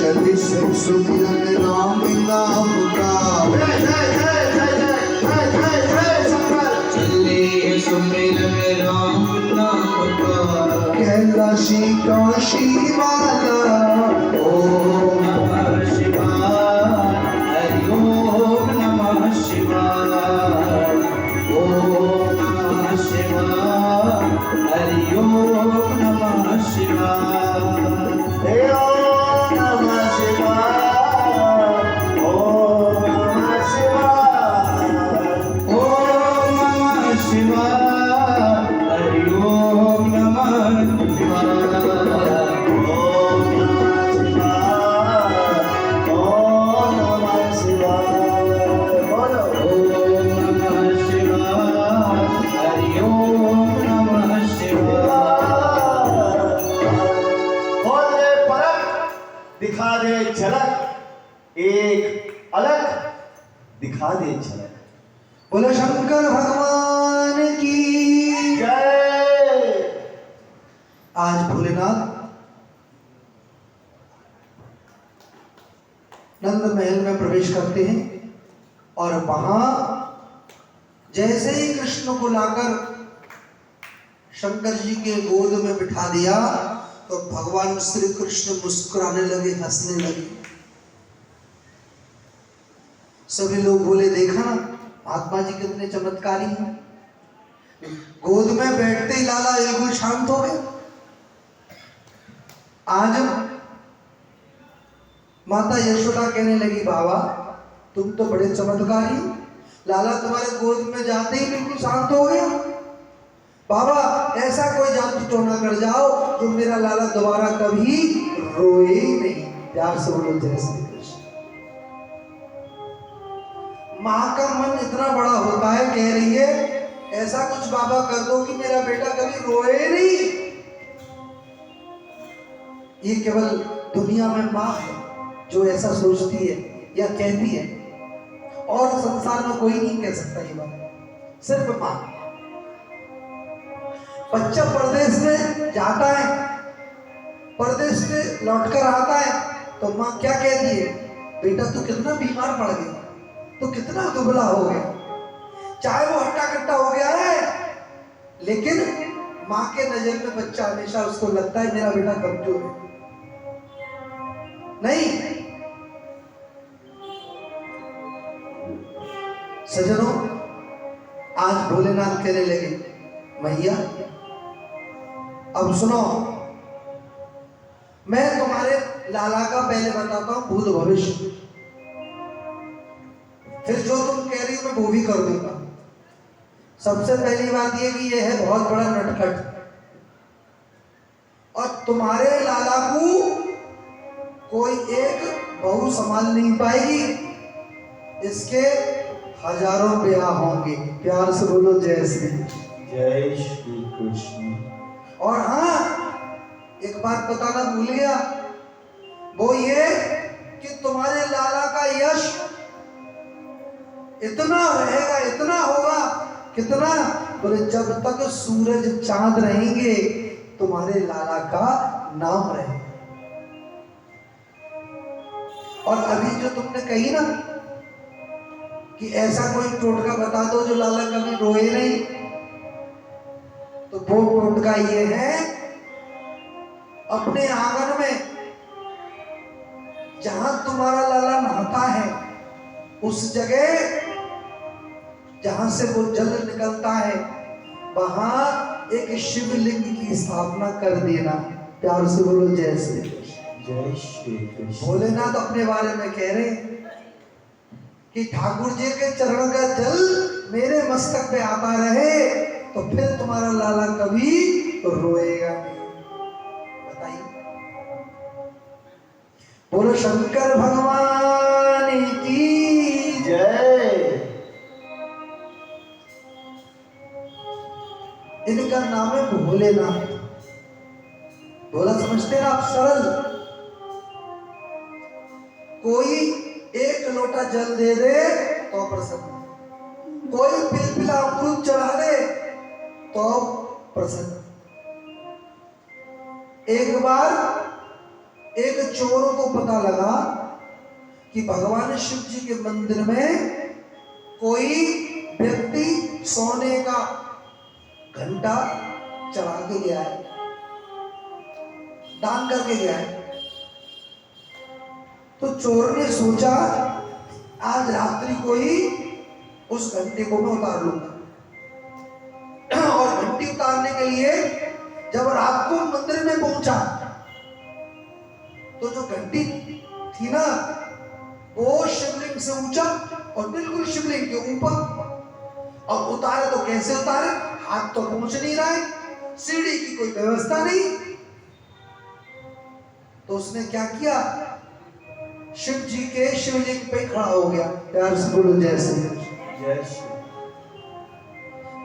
चली सुमिरन राम नाम का, चले सुमिरन राम नाम का, कैलाशी काशी वाला ओम नमः शिवाय, हरि ओम नमः शिवाय, ओम नमः शिवाय, हरि ओम नमः शिवाय, ओम नमः शिवाय, ओम नमः शिवाय, ओम नमः शिवाय, हरि ओम नमः शिवाय, ओम नमः शिवाय, ओम नमः शिवाय, बोलो ओम नमः शिवाय, हरि ओम नमः शिवाय। बोले परख दिखा दे झलक, एक अलग दिखा दे झलक। बोलो शंकर भगवान की जय। आज भोलेनाथ नंद महल में प्रवेश करते हैं और वहां जैसे ही कृष्ण को लाकर शंकर जी के गोद में बिठा दिया तो भगवान श्री कृष्ण मुस्कुराने लगे, हंसने लगे। सभी लोग बोले, देखा ना महात्मा जी कितने चमत्कारी हैं। गोद में बैठते ही लाला बिल्कुल शांत हो गए। आज माता यशोदा कहने लगी, बाबा तुम तो बड़े चमत्कारी, लाला तुम्हारे गोद में जाते ही बिल्कुल शांत हो गया। बाबा ऐसा कोई जादू टोना कर जाओ जो मेरा लाला दोबारा कभी रोए ही नहीं। प्यार से बोलो जय श्री कृष्ण। माँ का मन इतना बड़ा होता है, कह रही है ऐसा कुछ बाबा कर दो कि मेरा बेटा कभी रोए नहीं। ये केवल दुनिया में माँ है जो ऐसा सोचती है या कहती है, और संसार में कोई नहीं कह सकता ये बात, सिर्फ माँ। बच्चा परदेश में जाता है, परदेश से लौटकर आता है तो माँ क्या कहती है, बेटा तू कितना बीमार पड़ गया, तो कितना दुबला हो गया। चाहे वो हट्टा कट्टा हो गया है, लेकिन माँ के नजर में बच्चा हमेशा उसको लगता है मेरा बेटा कमजोर है। नहीं सजनों, आज भोलेनाथ कहने लगे, मैया अब सुनो, मैं तुम्हारे लाला का पहले बताता हूं भूत भविष्य, फिर जो तुम कह रही हो मैं वो भी कर दूंगा। सबसे पहली बात ये कि यह है बहुत बड़ा नटखट, और तुम्हारे लाला को कोई एक बहू संभाल नहीं पाएगी, इसके हजारों ब्याह होंगे। प्यार से बोलो जय श्री जय श्री कृष्ण। और हाँ, एक बात बताना भूल गया, वो ये कि तुम्हारे लाला का यश इतना रहेगा, इतना होगा, कितना, बोले जब तक सूरज चांद रहेंगे तुम्हारे लाला का नाम रहेगा। और अभी जो तुमने कही ना कि ऐसा कोई टोटका बता दो जो लाला कभी रोए नहीं, तो वो टोटका ये है, अपने आंगन में जहां तुम्हारा लाला नहाता है उस जगह जहां से वो जल निकलता है वहां एक शिवलिंग की स्थापना कर देना। प्यार से बोलो जय श्री कृष्ण। जय श्री कृष्ण। भोलेनाथ अपने बारे में कह रहे कि ठाकुर जी के चरण का जल मेरे मस्तक पे आता रहे तो फिर तुम्हारा लाला कभी रोएगा नहीं। बताइए, बोलो शंकर भगवान की जय। इनका नाम है भोलेनाथ। भोला समझते हैं आप, सरल। कोई एक लोटा जल दे दे तो प्रसन्न, कोई पिलपिला अमृत चढ़ा दे तो प्रसन्न। एक बार एक चोर को पता लगा कि भगवान शिव जी के मंदिर में कोई व्यक्ति सोने का घंटा चढ़ा के गया है, दान करके गया है। तो चोर ने सोचा आज रात्रि को ही उस घंटे को मैं उतार लूंगा। और घंटी उतारने के लिए जब रात को मंदिर में पहुंचा तो जो घंटी थी ना वो शिवलिंग से ऊंचा और बिल्कुल शिवलिंग के ऊपर। और उतारे तो कैसे उतारे, हाथ तो पहुंच नहीं रहा है, सीढ़ी की कोई व्यवस्था नहीं। तो उसने क्या किया, शिव जी के शिवलिंग पे खड़ा हो गया। प्यार से बोलो जैसे जय श्री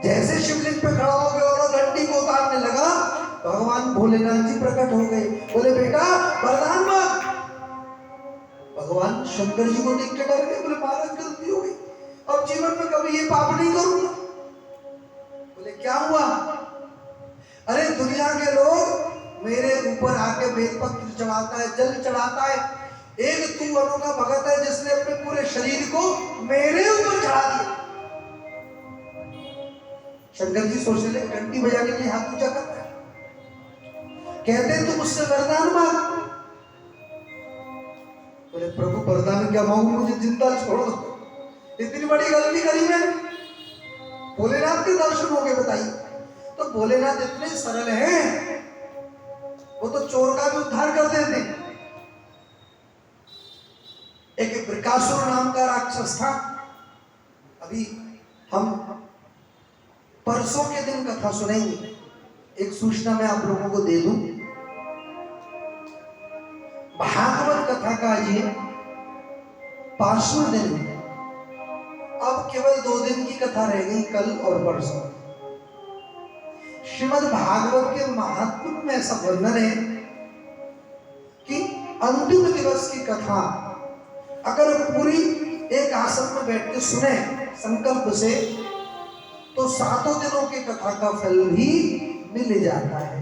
जैसे शिवलिंग पे खड़ा हो गया और घंटी को उतारने लगा, भगवान भोलेनाथ जी प्रकट हो गए। बोले बेटा वरदान मांग। भगवान शंकर जी को देख के डर गए। बोले महाराज गलती हो गई, अब जीवन में कभी ये पाप नहीं करूंगा। बोले क्या हुआ? अरे दुनिया के लोग मेरे ऊपर आके बेलपत्र चढ़ाता है, जल चढ़ाता है, एक तू अनोखा भगत है जिसने अपने पूरे शरीर को मेरे ऊपर चढ़ा दिया। शंकर जी सोचने लगे घंटी बजाने के लिए हाथ ऊंचा करता है, कहते तू मुझसे वरदान मांग। बोले प्रभु वरदान क्या मांगू, मुझे जिंदा छोड़ दो, इतनी बड़ी गलती करी मैं। भोलेनाथ के दर्शन हो गए बताइए। तो भोलेनाथ इतने सरल हैं, वो तो चोर का भी उद्धार कर देते। एक वृकासुर नाम का राक्षस था। अभी हम परसों के दिन कथा सुनेंगे। एक सूचना मैं आप लोगों को दे दूं, भागवत कथा का आज ये 5वां दिन है। अब केवल 2 दिन की कथा रह गई, कल और परसों। श्रीमद् भागवत के महात्म्य में ऐसा वर्णन है कि अंतिम दिवस की कथा अगर पूरी एक आसन में बैठ के सुने संकल्प से, तो 7 दिनों की कथा का फल भी मिल जाता है।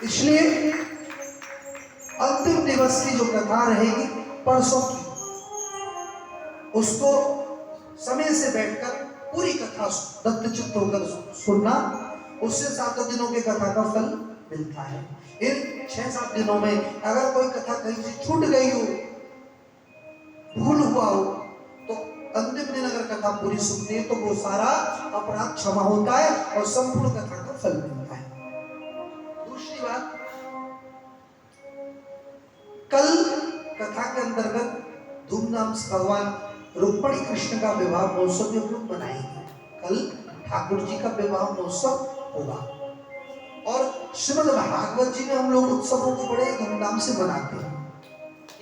इसलिए अंतिम दिवस की जो कथा रहेगी परसों की, उसको समय से बैठकर पूरी कथा दत्तचित्त होकर सुनना, उससे 7 दिनों की कथा का फल मिलता है। इन 6-7 दिनों में अगर कोई कथा कहीं से छूट गई हो, भूल हुआ हो, तो अंतिम दिन अगर कथा पूरी सुनते हैं तो वो सारा अपराध क्षमा होता है और संपूर्ण कथा का फल मिलता है। दूसरी बात, कल कथा के अंतर्गत धूमधाम से भगवान रुक्मिणी कृष्ण का विवाह महोत्सव भी हम लोग मनाएंगे। कल ठाकुर जी का विवाह महोत्सव होगा और श्रीमद् भागवत जी में हम लोग उत्सवों को बड़े धूमधाम से मनाते हैं।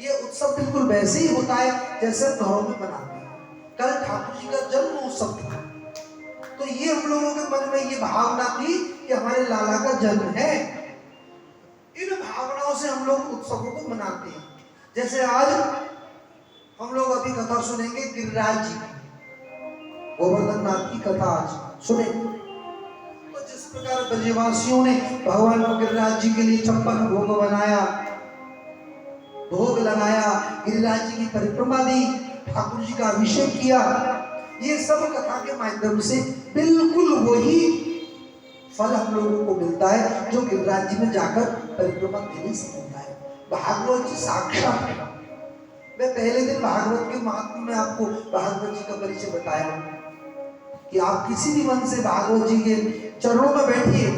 ये उत्सव बिल्कुल वैसे ही होता है जैसे घरों में मनाते हैं। कल ठाकुर जी का जन्म उत्सव था, तो ये हम लोगों के मन में ये भावना थी कि हमारे लाला का जन्म है। इन भावनाओं से हम लोग उत्सवों को मनाते हैं। जैसे आज हम लोग अभी कथा सुनेंगे गिरिराज जी, गोवर्धन नाथ की कथा आज सुने। तो जिस प्रकार ब्रजवासियों ने भगवान गिरिराज जी के लिए 56 भोग बनाया, भोग लगाया, गिरिराज जी की परिक्रमा दी, ठाकुर जी का अभिषेक किया, ये सब कथा के माध्यम से बिल्कुल वही फल हम लोगों को मिलता है जो गिरिराज जी में जाकर परिक्रमा देने से मिलता है। भागवत जी साक्षात है। मैं पहले दिन भागवत के महात्म्य में आपको भागवत जी का परिचय बताया कि आप किसी भी मन से भागवत जी के चरणों में बैठिए,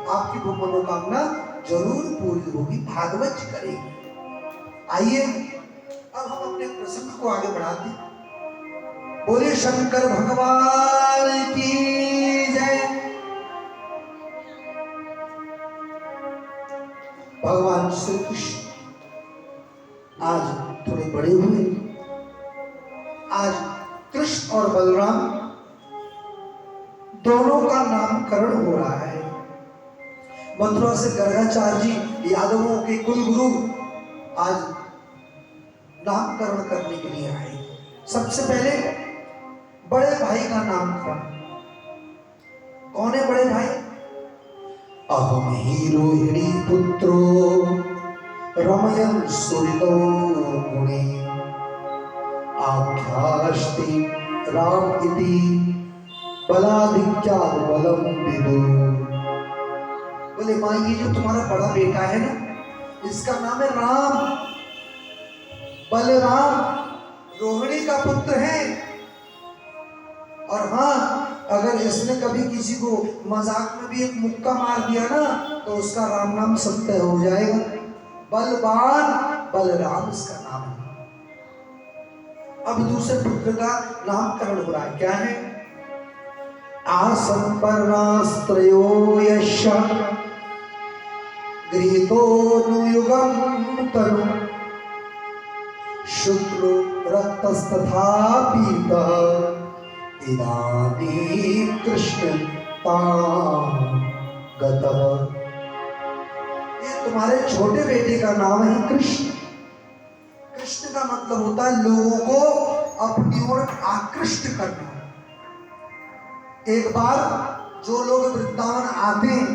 आपकी वो मनोकामना जरूर पूरी होगी, भागवत जी करेगी। आइए अब हम अपने प्रसंग को आगे बढ़ाते हैं। बोले शंकर भगवान की जय। भगवान श्री कृष्ण आज थोड़े बड़े हुए। आज कृष्ण और बलराम दोनों का नामकरण हो रहा है। मथुरा से गर्गाचार्य जी यादवों के कुलगुरु आज नामकरण करने के लिए आए। सबसे पहले बड़े भाई का नामकरण। कौन है बड़े भाई? अहम ही रोहिणी पुत्रो रमयन् सुहृदो गुणे आख्यास्ति राम इति बलाधिक्यात् बलम विदु। बोले माँ ये जो तुम्हारा बड़ा बेटा है ना, इसका नाम है राम, बलराम, रोहिणी का पुत्र है। और हाँ, अगर इसने कभी किसी को मजाक में भी एक मुक्का मार दिया ना, तो उसका राम नाम सत्य हो जाएगा। बलवान बलराम इसका नाम है। अब दूसरे पुत्र का नामकरण हो रहा है, क्या है? आसंपर्णास्त्रयो यश गृहीतोऽनुयुगं तनु शुक्ल रक्तस्तथा पीतः इदानीं कृष्ण गतः। ये तुम्हारे छोटे बेटे का नाम है कृष्ण। कृष्ण का मतलब होता है लोगों को अपनी ओर आकृष्ट करना। एक बार जो लोग वृंदावन आते हैं